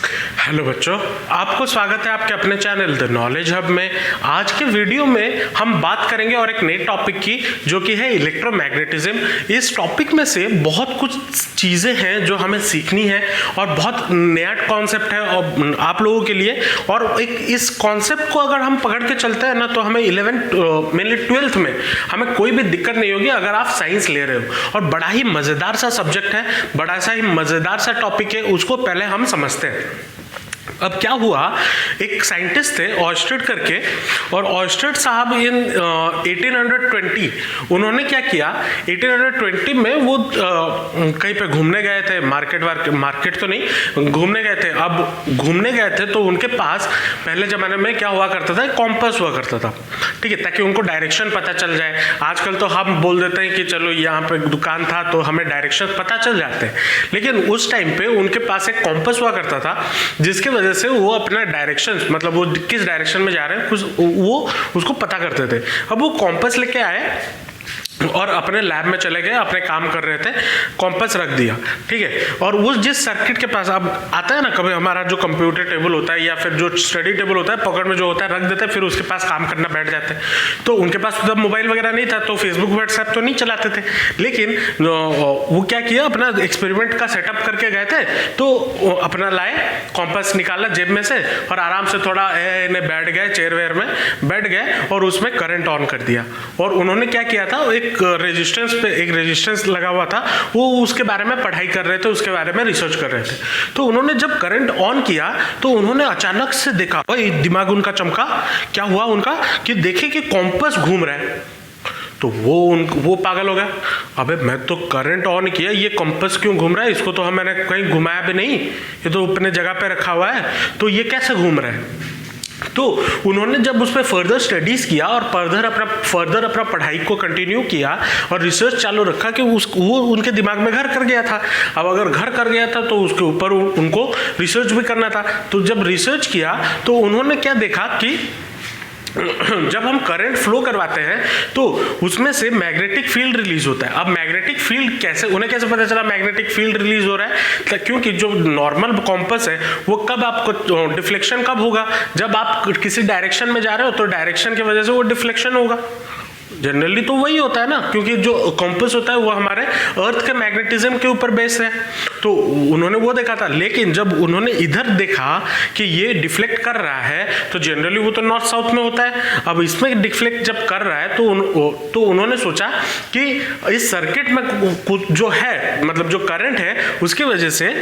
Hello बच्चों, आपको स्वागत है आपके अपने चैनल द नॉलेज हब में। आज के वीडियो में हम बात करेंगे और एक नए टॉपिक की, जो कि है इलेक्ट्रोमैग्नेटिज्म। इस टॉपिक में से बहुत कुछ चीज़ें हैं जो हमें सीखनी है और बहुत नया कॉन्सेप्ट है और आप लोगों के लिए। और एक इस कॉन्सेप्ट को अगर हम पकड़ के चलते हैं ना, तो हमें 11th मेनली 12th में हमें कोई भी दिक्कत नहीं होगी अगर आप साइंस ले रहे हो। और बड़ा ही मज़ेदार सा सब्जेक्ट है, बड़ा सा ही मज़ेदार सा टॉपिक है, उसको पहले हम समझते हैं। अब क्या हुआ, एक साइंटिस्ट थे ऑयस्टेड करके, और ऑयस्टेड साहब इन 1820 उन्होंने क्या किया, 1820 में वो कहीं पे घूमने गए थे, मार्केट तो नहीं, घूमने गए थे। अब घूमने गए थे तो उनके पास पहले ज़माने में क्या हुआ करता था, कॉम्पास हुआ करता था, ठीक है, ताकि उनको डायरेक्शन पता चल जाए। आजकल तो हम बोल देते हैं कि चलो यहाँ पे दुकान था तो हमें डायरेक्शन पता चल जाते हैं, लेकिन उस टाइम पे उनके पास एक कॉम्पास हुआ करता था, जिसके वजह से वो अपना डायरेक्शन, मतलब वो किस डायरेक्शन में जा रहे हैं वो उसको पता करते थे। अब वो कॉम्पास लेके आए और अपने लैब में चले गए, अपने काम कर रहे थे, कॉम्पास रख दिया, ठीक है। और उस जिस सर्किट के पास अब आता है ना, कभी हमारा जो कंप्यूटर टेबल होता है या फिर जो स्टडी टेबल होता है, पॉकेट में जो होता है रख देते हैं, फिर उसके पास काम करना बैठ जाते हैं। तो उनके पास तब मोबाइल वगैरह नहीं था, तो फेसबुक व्हाट्सएप तो नहीं चलाते थे, लेकिन वो क्या किया, अपना एक्सपेरिमेंट का सेटअप करके गए थे, तो अपना लाए, कॉम्पास निकाला जेब में से और आराम से थोड़ा बैठ गए, चेयर वेयर में बैठ गए और उसमें करंट ऑन कर दिया। और उन्होंने क्या किया था, एक रेजिस्टेंस लगा हुआ था, वो उसके बारे में पढ़ाई कर रहे थे, उसके बारे में रिसर्च कर रहे थे। तो उन्होंने जब करंट ऑन किया तो उन्होंने अचानक से देखा, भाई दिमाग उनका चमका, क्या हुआ उनका कि देखे कि कॉम्पास घूम रहा है। तो वो पागल हो गया, अबे मैं तो करंट ऑन किया, ये कंपास क्यों घूम रहा है, इसको तो मैंने कहीं घुमाया भी नहीं, ये तो अपने जगह पे रखा हुआ है, तो ये कैसे घूम रहा है। तो उन्होंने जब उस पर फर्दर स्टडीज किया और फर्दर अपना पढ़ाई को कंटिन्यू किया और रिसर्च चालू रखा कि वो उनके दिमाग में घर कर गया था। अब अगर घर कर गया था तो उसके ऊपर उनको रिसर्च भी करना था। तो जब रिसर्च किया तो उन्होंने क्या देखा कि जब हम करंट फ्लो करवाते हैं तो उसमें से मैग्नेटिक फील्ड रिलीज होता है। अब मैग्नेटिक फील्ड उन्हें कैसे पता चला मैग्नेटिक फील्ड रिलीज हो रहा है, क्योंकि जो नॉर्मल कॉम्पास है वो कब आपको डिफ्लेक्शन कब होगा, जब आप किसी डायरेक्शन में जा रहे हो तो डायरेक्शन की वजह से वो डिफ्लेक्शन होगा। जनरली तो वही होता है ना, क्योंकि जो कॉम्पास होता है वो हमारे अर्थ के मैग्नेटिज्म के ऊपर बेस्ड है। तो उन्होंने वो देखा था, लेकिन जब उन्होंने इधर देखा कि ये डिफ्लेक्ट कर रहा है, तो जनरली वो तो नॉर्थ साउथ में होता है, अब इसमें डिफ्लेक्ट जब कर रहा है तो उन्होंने सोचा कि इस सर्किट में जो है, मतलब जो करंट है, उसकी वजह से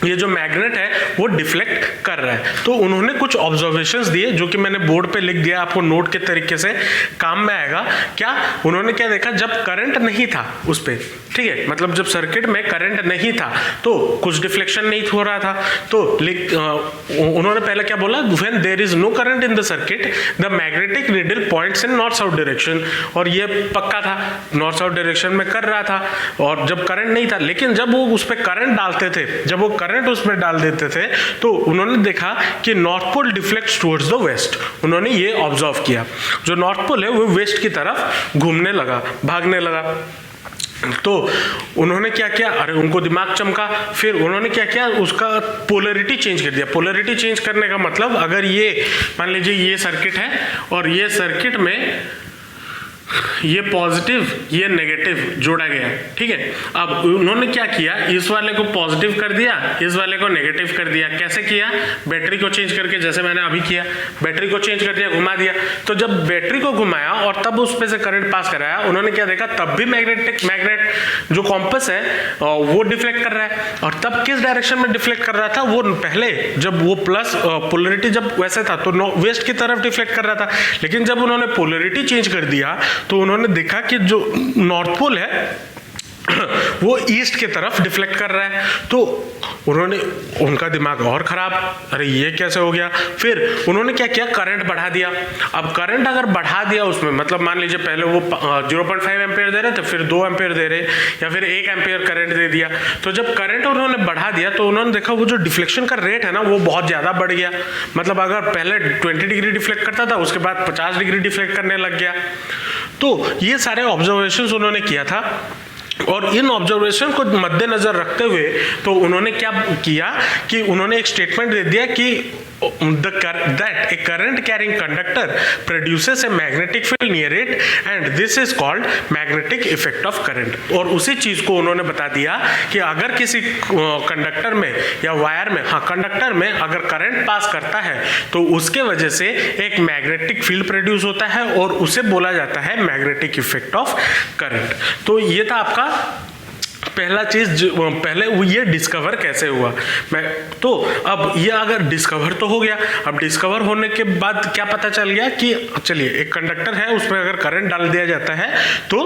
ये जो मैग्नेट है वो डिफ्लेक्ट कर रहा है। तो उन्होंने कुछ ऑब्जर्वेशंस दिए, जो कि मैंने बोर्ड पे लिख दिया, आपको नोट के तरीके से काम में आएगा। क्या उन्होंने क्या देखा, जब करंट नहीं था उस पे, ठीक है, मतलब जब सर्किट में करंट नहीं था तो कुछ डिफ्लेक्शन नहीं हो रहा था। तो उन्होंने पहले क्या बोला, when there is no current in the circuit the magnetic needle points in north south direction. और ये पक्का था, नॉर्थ साउथ डायरेक्शन में कर रहा था, और जब करंट नहीं था, लेकिन जब वो उस पर करंट डालते थे, जब वो करंट उसमें डाल देते थे, तो उन्होंने देखा कि north pole deflects towards the west. उन्होंने ये ऑब्जर्व किया, जो नॉर्थ पोल है वो वेस्ट की तरफ घूमने लगा, भागने लगा। तो उन्होंने क्या किया, अरे उनको दिमाग चमका, फिर उन्होंने क्या किया, उसका पोलरिटी चेंज कर दिया। पोलरिटी चेंज करने का मतलब, अगर ये मान लीजिए ये सर्किट है और ये सर्किट में ये पॉजिटिव ये नेगेटिव जोड़ा गया है, ठीक है। अब उन्होंने क्या किया, इस वाले को पॉजिटिव कर दिया, इस वाले को नेगेटिव कर दिया। कैसे किया, बैटरी को चेंज करके, जैसे मैंने अभी किया, बैटरी को चेंज कर दिया, घुमा दिया। तो जब बैटरी को घुमाया और तब उस पे से करंट पास कराया, उन्होंने क्या देखा, तब भी मैग्नेट जो कॉम्पास है वो डिफ्लेक्ट कर रहा है। और तब किस डायरेक्शन में डिफ्लेक्ट कर रहा था, वो पहले जब वो प्लस पोलरिटी जब वैसे था तो वेस्ट की तरफ डिफ्लेक्ट कर रहा था, लेकिन जब उन्होंने पोलरिटी चेंज कर दिया तो उन्होंने देखा कि जो नॉर्थ पोल है वो ईस्ट की तरफ डिफ्लेक्ट कर रहा है। तो उनका दिमाग और खराब, अरे ये कैसे हो गया। फिर उन्होंने क्या किया, करंट बढ़ा दिया। अब करंट अगर बढ़ा दिया उसमें, मतलब मान लीजिए पहले वो 0.5 एम्पियर दे रहे थे, फिर 2 एम्पियर दे रहे, या फिर 1 एम्पियर करंट दे दिया। तो जब करंट उन्होंने बढ़ा दिया तो उन्होंने देखा वो जो डिफ्लेक्शन का रेट है ना वो बहुत ज़्यादा बढ़ गया। मतलब अगर पहले 20 डिग्री डिफ्लेक्ट करता था, उसके बाद 50 डिग्री डिफ्लेक्ट करने लग गया। तो ये सारे ऑब्जर्वेशंस उन्होंने किया था। और इन ऑब्जर्वेशन को मद्देनजर रखते हुए तो उन्होंने क्या किया कि उन्होंने एक स्टेटमेंट दे दिया कि that a current carrying conductor produces a magnetic field near it and this is called magnetic effect of current। और उसी चीज को उन्होंने बता दिया कि अगर किसी कंडक्टर में या वायर में, हाँ कंडक्टर में अगर करंट पास करता है तो उसके वजह से एक मैग्नेटिक फील्ड प्रोड्यूस होता है और उसे बोला जाता है मैग्नेटिक इफेक्ट ऑफ करंट। तो ये था आपका पहला चीज, पहले ये डिस्कवर कैसे हुआ। तो अब ये अगर डिस्कवर तो हो गया, अब डिस्कवर होने के बाद क्या पता चल गया कि चलिए एक कंडक्टर है, उसमें अगर करंट डाल दिया जाता है तो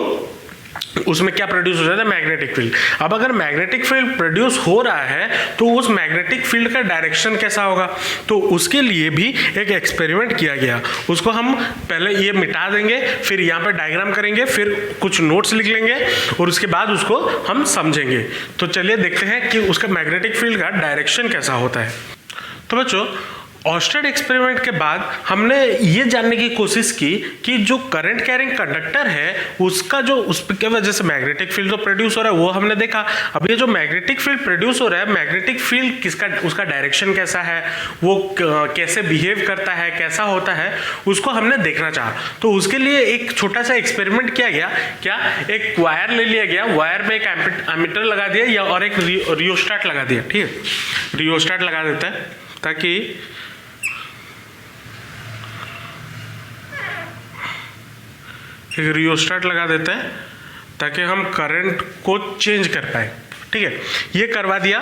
उसमें क्या प्रोड्यूस हो जाता है, मैग्नेटिक फील्ड। अब अगर मैग्नेटिक फील्ड प्रोड्यूस हो रहा है तो उस मैग्नेटिक फील्ड का डायरेक्शन कैसा होगा, तो उसके लिए भी एक एक्सपेरिमेंट किया गया। उसको हम पहले ये मिटा देंगे, फिर यहाँ पे डायग्राम करेंगे, फिर कुछ नोट्स लिख लेंगे और उसके बाद उसको हम समझेंगे। तो चलिए देखते हैं कि उसका मैग्नेटिक फील्ड का डायरेक्शन कैसा होता है। तो बच्चों ऑस्टेड एक्सपेरिमेंट के बाद हमने ये जानने की कोशिश की कि जो करंट कैरिंग कंडक्टर है उसका जो उसके वजह से मैग्नेटिक फील्ड जो प्रोड्यूस हो रहा है वो हमने देखा। अब ये जो मैग्नेटिक फील्ड प्रोड्यूस हो रहा है, मैग्नेटिक फील्ड किसका, उसका डायरेक्शन कैसा है, वो कैसे बिहेव करता है, कैसा होता है, उसको हमने देखना चाहा। तो उसके लिए एक छोटा सा एक्सपेरिमेंट किया गया। क्या, एक वायर ले लिया गया, वायर में एक एमीटर लगा दिया या और एक रियोस्टेट लगा दिया। ठीक है, रियोस्टेट लगा देता है ताकि एक रियोस्टेट लगा देते हैं ताकि हम करंट को चेंज कर पाए। ठीक है, ये करवा दिया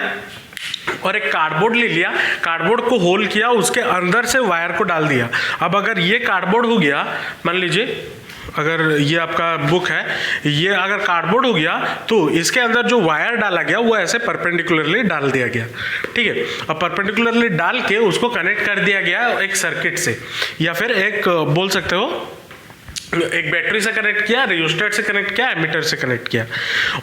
और एक कार्डबोर्ड ले लिया, कार्डबोर्ड को होल किया, उसके अंदर से वायर को डाल दिया। अब अगर ये कार्डबोर्ड हो गया, मान लीजिए अगर ये आपका बुक है, ये अगर कार्डबोर्ड हो गया तो इसके अंदर जो वायर डाला गया वो ऐसे परपेंडिकुलरली डाल दिया गया। ठीक है, अब परपेंडिकुलरली डाल के उसको कनेक्ट कर दिया गया एक सर्किट से, या फिर एक बोल सकते हो एक बैटरी से कनेक्ट किया, रियोस्टेट से कनेक्ट किया, एमीटर से कनेक्ट किया।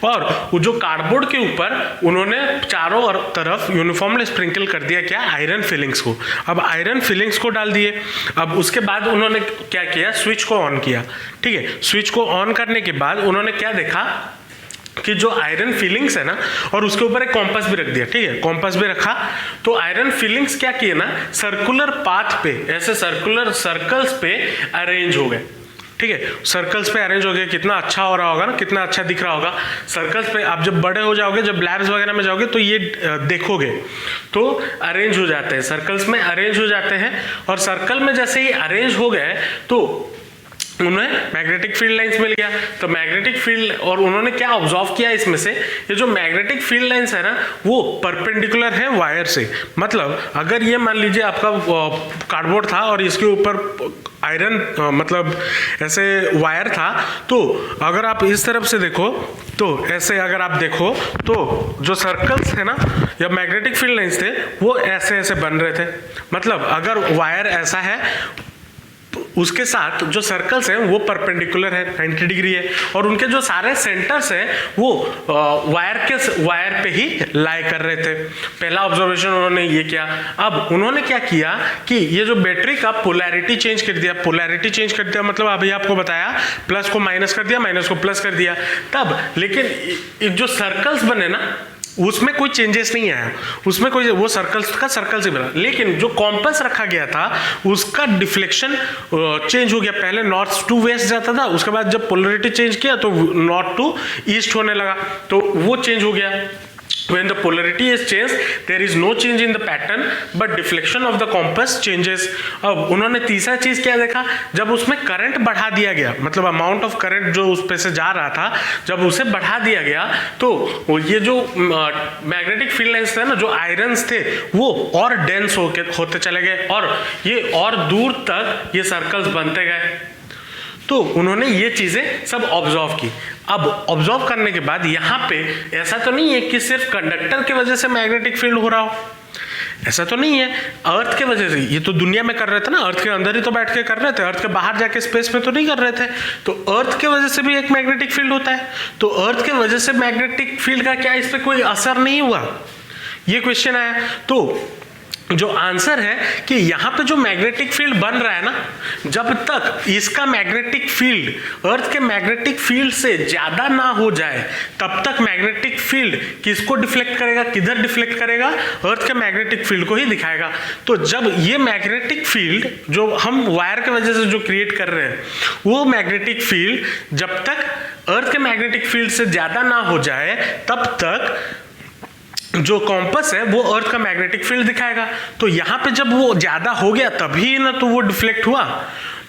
और वो जो कार्डबोर्ड के ऊपर उन्होंने चारों तरफ यूनिफॉर्मली स्प्रिंकल कर दिया क्या, आयरन फिलिंग्स को। अब आयरन फिलिंग्स को डाल दिए। अब उसके बाद उन्होंने क्या किया, स्विच को ऑन किया। ठीक है, स्विच को ऑन करने के बाद उन्होंने क्या देखा कि जो आयरन फिलिंग्स है ना, और उसके ऊपर एक कॉम्पस भी रख दिया। ठीक है, कॉम्पस भी रखा तो आयरन फिलिंग्स क्या किए ना, सर्कुलर पाथ पे, ऐसे सर्कुलर सर्कल्स पे अरेंज हो गए। ठीक है, सर्कल्स पे अरेंज हो गए। कितना अच्छा हो रहा होगा ना, कितना अच्छा दिख रहा होगा सर्कल्स पे। आप जब बड़े हो जाओगे, जब लैब्स वगैरह में जाओगे तो ये देखोगे तो अरेंज हो जाते हैं, सर्कल्स में अरेंज हो जाते हैं। और सर्कल में जैसे ही अरेंज हो गए तो उन्हें मैग्नेटिक फील्ड लाइंस मिल गया। तो मैग्नेटिक फील्ड, और उन्होंने क्या ऑब्जर्व किया इसमें से, ये जो मैग्नेटिक फील्ड लाइंस है ना वो परपेंडिकुलर है वायर से। मतलब अगर ये मान लीजिए आपका कार्डबोर्ड था और इसके ऊपर आयरन मतलब ऐसे वायर था, तो अगर आप इस तरफ से देखो तो ऐसे अगर आप देखो तो जो सर्कल्स है ना या मैग्नेटिक फील्ड लाइंस थे वो ऐसे ऐसे बन रहे थे। मतलब अगर वायर ऐसा है उसके साथ जो सर्कल्स हैं वो परपेंडिकुलर है, 90 डिग्री है, और उनके जो सारे सेंटर्स हैं वो वायर पे ही लाई कर रहे थे। पहला ऑब्जर्वेशन उन्होंने ये किया। अब उन्होंने क्या किया कि ये जो बैटरी का पोलैरिटी चेंज कर दिया। पोलैरिटी चेंज कर दिया मतलब अभी आपको बताया, प्लस को माइनस कर दिया, माइनस को प्लस कर दिया। तब लेकिन जो सर्कल्स बने ना उसमें कोई चेंजेस नहीं आया, उसमें कोई, वो सर्कल्स का सर्कल से बना। लेकिन जो कॉम्पस रखा गया था उसका डिफ्लेक्शन चेंज हो गया। पहले नॉर्थ टू वेस्ट जाता था, उसके बाद जब पोलरिटी चेंज किया तो नॉर्थ टू ईस्ट होने लगा, तो वो चेंज हो गया। When the polarity is changed, there is no change in the pattern, but deflection of the compass changes. अब उन्होंने तीसरा चीज क्या देखा, जब उसमें करंट बढ़ा दिया गया, मतलब अमाउंट ऑफ करंट जो उस पे से जा रहा था जब उसे बढ़ा दिया गया तो ये जो मैग्नेटिक फील्ड लाइंस थे ना, जो आयरन्स थे वो और डेंस होते चले गए और ये और दूर तक ये सर्कल्स बनते गए। तो उन्होंने ये चीजें सब ऑब्जर्व की। अब ऑब्जर्व करने के बाद यहाँ पे ऐसा तो नहीं है कि सिर्फ कंडक्टर की वजह से मैग्नेटिक फील्ड हो रहा हो, ऐसा तो नहीं है। अर्थ के वजह से, ये तो दुनिया में कर रहे थे ना, अर्थ के अंदर ही तो बैठ के कर रहे थे, अर्थ के बाहर जाके स्पेस में तो नहीं कर रहे थे। तो अर्थ के वजह से भी एक मैग्नेटिक फील्ड होता है, तो अर्थ के वजह से मैग्नेटिक फील्ड का क्या इस पर कोई असर नहीं हुआ, ये क्वेश्चन आया। तो जो आंसर है कि यहां पे जो मैग्नेटिक फील्ड बन रहा है ना, जब तक इसका मैग्नेटिक फील्ड अर्थ के मैग्नेटिक फील्ड से ज्यादा ना हो जाए तब तक मैग्नेटिक फील्ड किसको डिफ्लेक्ट करेगा, किधर डिफ्लेक्ट करेगा, अर्थ के मैग्नेटिक फील्ड को ही दिखाएगा। तो जब ये मैग्नेटिक फील्ड जो हम वायर के वजह से जो क्रिएट कर रहे हैं, वो मैग्नेटिक फील्ड जब तक अर्थ के मैग्नेटिक फील्ड से ज्यादा ना हो जाए तब तक जो कॉम्पस है वो अर्थ का मैग्नेटिक फील्ड दिखाएगा। तो यहां पे जब वो ज्यादा हो गया तभी ना तो वो डिफ्लेक्ट हुआ,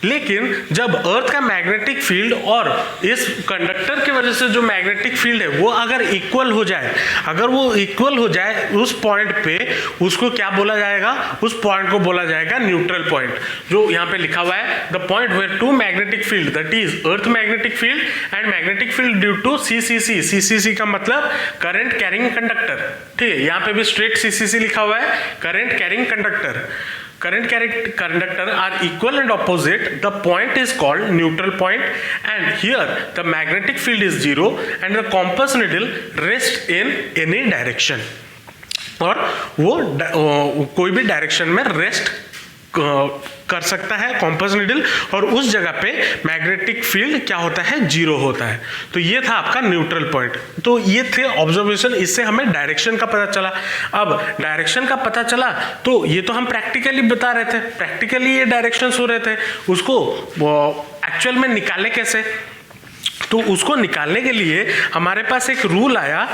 लेकिन जब अर्थ का मैग्नेटिक फील्ड और इस कंडक्टर की वजह से जो मैग्नेटिक फील्ड है वो अगर इक्वल हो जाए, अगर वो इक्वल हो जाए उस पॉइंट पे, उसको क्या बोला जाएगा, उस पॉइंट को बोला जाएगा न्यूट्रल पॉइंट, जो यहाँ पे लिखा हुआ है the point where two magnetic field that is earth magnetic field and magnetic field due to CCC. CCC का मतलब करंट कैरिंग कंडक्टर, ठीक है, यहाँ पे भी स्ट्रेट सीसीसी लिखा हुआ है, current carrying conductor. Current conductor are equal and opposite. The point is called neutral point, and here the magnetic field is zero and the compass needle rests in any direction. और वो कोई भी direction में rest कर सकता है compass needle, और उस जगह पे मैग्नेटिक फील्ड क्या होता है, जीरो होता है। तो ये था आपका न्यूट्रल पॉइंट। तो ये थे ऑब्जर्वेशन, इससे हमें डायरेक्शन का पता चला। अब डायरेक्शन का पता चला तो ये तो हम प्रैक्टिकली बता रहे थे, प्रैक्टिकली ये डायरेक्शंस हो रहे थे, उसको एक्चुअल में निकाले कैसे, तो उसको निकालने के लिए हमारे पास एक रूल आया,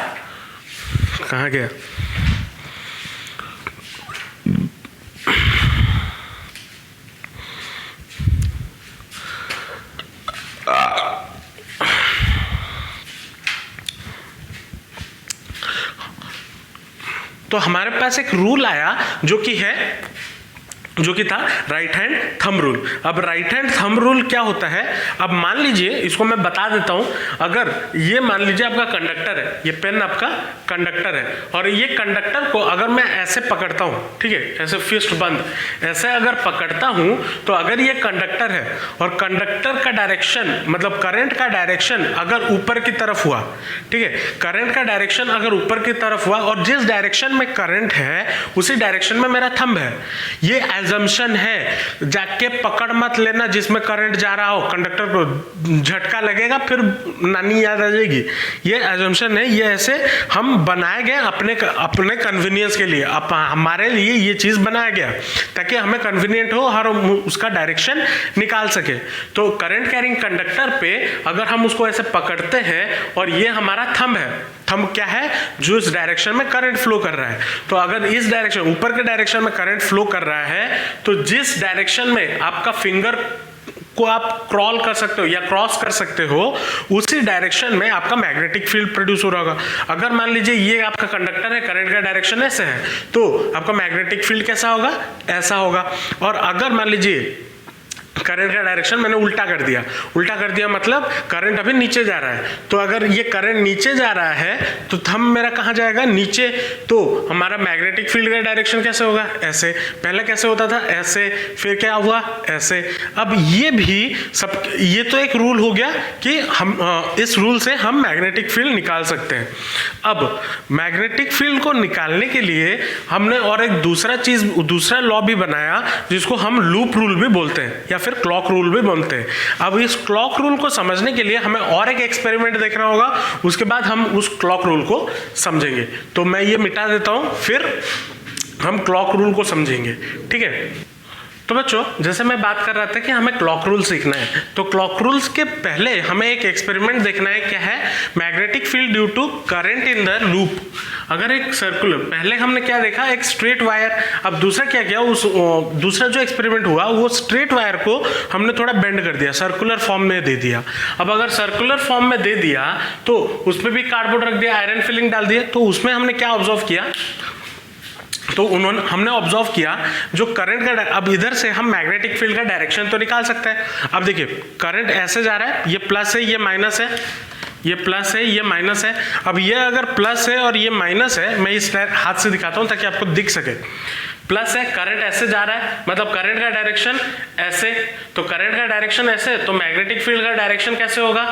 कहाँ गया, तो हमारे पास एक रूल आया जो कि था राइट हैंड थंब रूल। अब राइट हैंड थंब रूल क्या होता है, अब मान लीजिए, इसको मैं बता देता हूं, अगर ये मान लीजिए आपका कंडक्टर है, ये पेन आपका कंडक्टर है, और ये कंडक्टर को अगर मैं ऐसे पकड़ता हूं, ठीक है, ऐसे फिस्ट बंद ऐसे अगर पकड़ता हूं, तो अगर ये कंडक्टर है और कंडक्टर का डायरेक्शन मतलब करंट का डायरेक्शन अगर ऊपर की तरफ हुआ, ठीक है, करंट का डायरेक्शन अगर ऊपर की तरफ हुआ और जिस डायरेक्शन में करंट है उसी डायरेक्शन में मेरा थंब है, ये एजम्पशन है, जाके पकड़ मत लेना जिसमें करंट जा रहा हो, कंडक्टर को झटका लगेगा फिर नानी याद आ जाएगी, ये एजम्पशन है, ये ऐसे हम बनाए गए अपने कन्वीनियंस के लिए, हमारे लिए ये चीज बनाया गया ताकि हमें कन्वीनियंट हो और उसका डायरेक्शन निकाल सके। तो करंट कैरिंग कंडक्टर पे अगर हम उसको ऐसे पकड़ते हैं और ये हमारा थंब है, थंब क्या है, जो इस डायरेक्शन में करंट फ्लो कर रहा है, तो अगर इस डायरेक्शन ऊपर के डायरेक्शन में करंट फ्लो कर रहा है तो जिस डायरेक्शन में आपका फिंगर को आप क्रॉल कर सकते हो या क्रॉस कर सकते हो उसी डायरेक्शन में आपका मैग्नेटिक फील्ड प्रोड्यूस हो रहा होगा। अगर मान लीजिए ये आपका कंडक्टर है, करंट का डायरेक्शन ऐसे है, तो आपका मैग्नेटिक फील्ड कैसा होगा, ऐसा होगा। और अगर मान लीजिए करंट का डायरेक्शन मैंने उल्टा कर दिया मतलब करंट अभी नीचे जा रहा है, तो अगर ये करंट नीचे जा रहा है तो थंब मेरा कहाँ जाएगा, नीचे, तो हमारा मैग्नेटिक फील्ड का डायरेक्शन कैसे होगा, ऐसे, पहले कैसे होता था, ऐसे, फिर क्या हुआ, ऐसे। अब ये भी सब, ये तो एक रूल हो गया कि हम इस रूल से हम मैग्नेटिक फील्ड निकाल सकते हैं। अब मैग्नेटिक फील्ड को निकालने के लिए हमने और एक दूसरा लॉ भी बनाया जिसको हम लूप रूल भी बोलते हैं या फिर क्लॉक रूल भी बोलते हैं। अब इस क्लॉक रूल को समझने के लिए हमें और एक एक्सपेरिमेंट देखना होगा, उसके बाद हम उस क्लॉक रूल को समझेंगे। तो मैं ये मिटा देता हूं, फिर हम क्लॉक रूल को समझेंगे, ठीक है। तो बच्चों, जैसे मैं बात कर रहा था कि हमें क्लॉक रूल सीखना है, तो क्लॉक रूल्स के पहले हमें एक एक्सपेरिमेंट देखना है, क्या है, magnetic field due to current in the loop. अगर एक सर्कुलर, पहले हमने क्या देखा, एक स्ट्रेट वायर, अब दूसरा क्या किया, उस दूसरा जो एक्सपेरिमेंट हुआ वो स्ट्रेट वायर को हमने थोड़ा बेंड कर दिया, सर्कुलर फॉर्म में दे दिया। अब अगर सर्कुलर फॉर्म में दे दिया तो उसमें भी कार्डबोर्ड रख दिया, आयरन फिलिंग डाल दिया, तो उसमें हमने क्या ऑब्जर्व किया, तो हमने ऑब्जर्व किया जो करंट का, अब इधर से हम मैग्नेटिक फील्ड का डायरेक्शन तो निकाल सकते हैं। अब देखिए करंट ऐसे जा रहा है, ये प्लस है, ये माइनस है, ये प्लस है, ये माइनस है। अब ये अगर प्लस है और ये माइनस है, मैं इस हाथ से दिखाता हूं ताकि आपको दिख सके। प्लस है, करंट ऐसे जा रहा है, मतलब करंट का डायरेक्शन ऐसे, तो करंट का डायरेक्शन ऐसे, तो मैग्नेटिक फील्ड का डायरेक्शन कैसे होगा,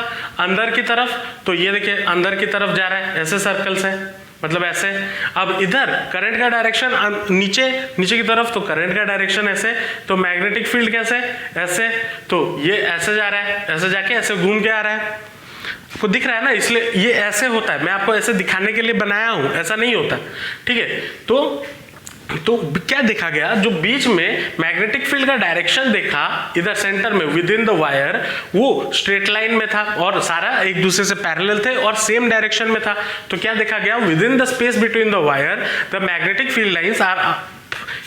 अंदर की तरफ। तो ये देखिए अंदर की तरफ जा रहा है, ऐसे सर्कल से, मतलब ऐसे। अब इधर करंट का डायरेक्शन नीचे नीचे की तरफ, तो करंट का डायरेक्शन ऐसे, तो मैग्नेटिक फील्ड कैसे, ऐसे, तो ये ऐसे जा रहा है, ऐसे जाके ऐसे घूम के आ रहा है, आपको दिख रहा है ना, इसलिए ये ऐसे होता है। मैं आपको ऐसे दिखाने के लिए बनाया हूं, ऐसा नहीं होता, ठीक है। तो क्या देखा गया, जो बीच में मैग्नेटिक फील्ड का डायरेक्शन देखा इधर सेंटर में विद इन द वायर, वो स्ट्रेट लाइन में था और सारा एक दूसरे से पैरेलल थे और सेम डायरेक्शन में था। तो क्या देखा गया, with in the space between the wire the magnetic field lines are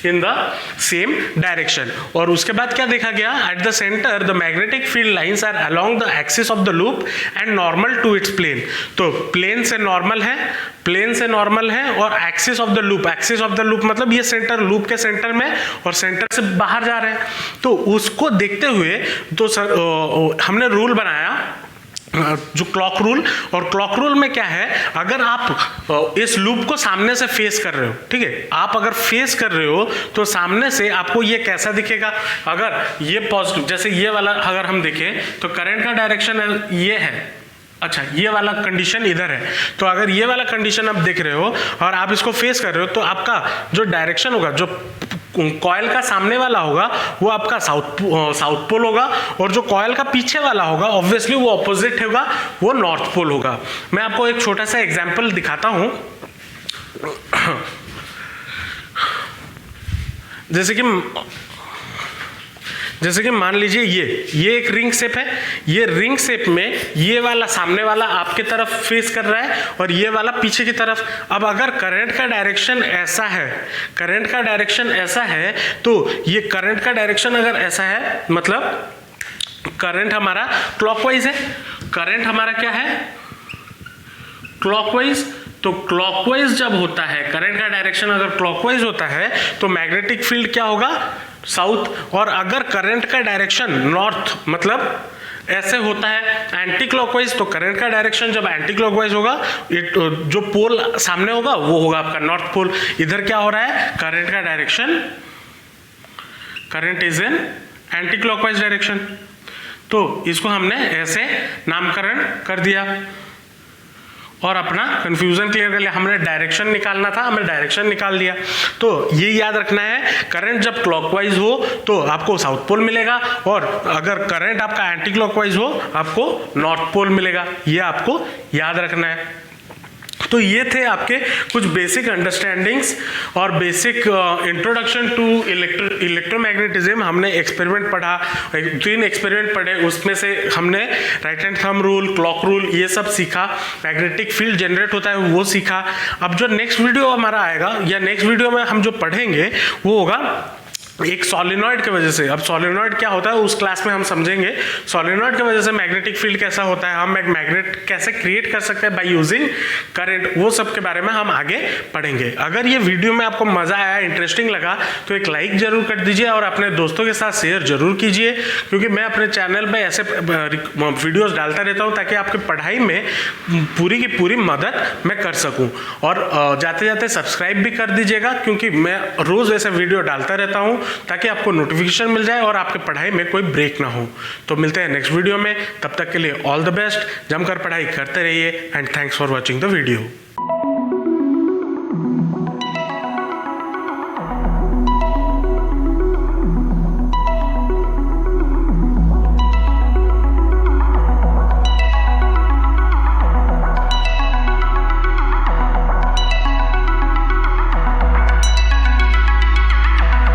in the same direction. और उसके बाद क्या देखा गया, at the centre the magnetic field lines are along the axis of the loop and normal to its plane. तो plane से normal है, plane से नॉर्मल है और axis of the loop, axis of the loop मतलब ये centre, loop के centre में और सेंटर से बाहर जा रहे हैं। तो उसको देखते हुए तो सर हमने रूल बनाया जो क्लॉक रूल। और क्लॉक रूल में क्या है, अगर आप इस लूप को सामने से फेस कर रहे हो, ठीक है, आप अगर फेस कर रहे हो तो सामने से आपको ये कैसा दिखेगा, अगर ये पॉजिटिव, जैसे ये वाला अगर हम देखें तो करंट का डायरेक्शन ये है, अच्छा ये वाला कंडीशन इधर है, तो अगर ये वाला कंडीशन आप देख रहे हो और आप इसको फेस कर रहे हो तो आपका जो डायरेक्शन होगा, जो कॉइल का सामने वाला होगा वो आपका साउथ पोल होगा और जो कॉइल का पीछे वाला होगा ऑब्वियसली वो ऑपोजिट होगा, वो नॉर्थ पोल होगा। मैं आपको एक छोटा सा एग्जांपल दिखाता हूं। जैसे कि मान लीजिए ये एक रिंग शेप है, ये रिंग शेप में ये वाला सामने वाला आपके तरफ फेस कर रहा है और ये वाला पीछे की तरफ। अब अगर करंट का डायरेक्शन ऐसा है, करंट का डायरेक्शन ऐसा है, तो ये करंट का डायरेक्शन अगर ऐसा है मतलब करंट हमारा क्लॉकवाइज है, करंट हमारा क्या है, क्लॉकवाइज। तो क्लॉकवाइज जब होता है, करंट का डायरेक्शन अगर क्लॉकवाइज होता है तो मैग्नेटिक फील्ड क्या होगा, साउथ। और अगर करंट का डायरेक्शन नॉर्थ मतलब ऐसे होता है एंटी क्लॉकवाइज, तो करंट का डायरेक्शन जब एंटी क्लॉकवाइज होगा, जो पोल सामने होगा वो होगा आपका नॉर्थ पोल। इधर क्या हो रहा है, करंट का direction, current is in anti clockwise direction. तो इसको हमने ऐसे नामकरण कर दिया और अपना कंफ्यूजन क्लियर कर लिया। हमने डायरेक्शन निकालना था, हमने डायरेक्शन निकाल दिया। तो ये याद रखना है, करंट जब क्लॉकवाइज हो तो आपको साउथ पोल मिलेगा और अगर करंट आपका एंटी क्लॉकवाइज हो आपको नॉर्थ पोल मिलेगा। ये आपको याद रखना है। तो ये थे आपके कुछ बेसिक अंडरस्टैंडिंग्स और बेसिक इंट्रोडक्शन टू इलेक्ट्रोमैग्नेटिज्म। हमने एक्सपेरिमेंट पढ़ा, 3 एक्सपेरिमेंट पढ़े, उसमें से हमने right hand thumb rule, clock rule ये सब सीखा, मैग्नेटिक फील्ड जनरेट होता है वो सीखा। अब जो नेक्स्ट वीडियो हमारा आएगा या नेक्स्ट वीडियो में हम जो पढ़ेंगे वो होगा एक सोलेनॉइड की वजह से। अब सोलेनॉइड क्या होता है उस क्लास में हम समझेंगे, सोलेनॉइड की वजह से मैग्नेटिक फील्ड कैसा होता है, हम एक मैग्नेट कैसे क्रिएट कर सकते हैं बाय यूजिंग करंट, वो सब के बारे में हम आगे पढ़ेंगे। अगर ये वीडियो में आपको मजा आया, इंटरेस्टिंग लगा तो एक लाइक जरूर कर दीजिए और अपने दोस्तों के साथ शेयर जरूर कीजिए, क्योंकि मैं अपने चैनल पर ऐसे वीडियोज डालता रहता हूँ ताकि आपकी पढ़ाई में पूरी की पूरी मदद मैं कर सकूँ। और जाते जाते सब्सक्राइब भी कर दीजिएगा, क्योंकि मैं रोज़ ऐसे वीडियो डालता रहता हूँ ताकि आपको नोटिफिकेशन मिल जाए और आपके पढ़ाई में कोई ब्रेक ना हो। तो मिलते हैं नेक्स्ट वीडियो में, तब तक के लिए ऑल द बेस्ट, जमकर पढ़ाई करते रहिए and thanks for watching the video.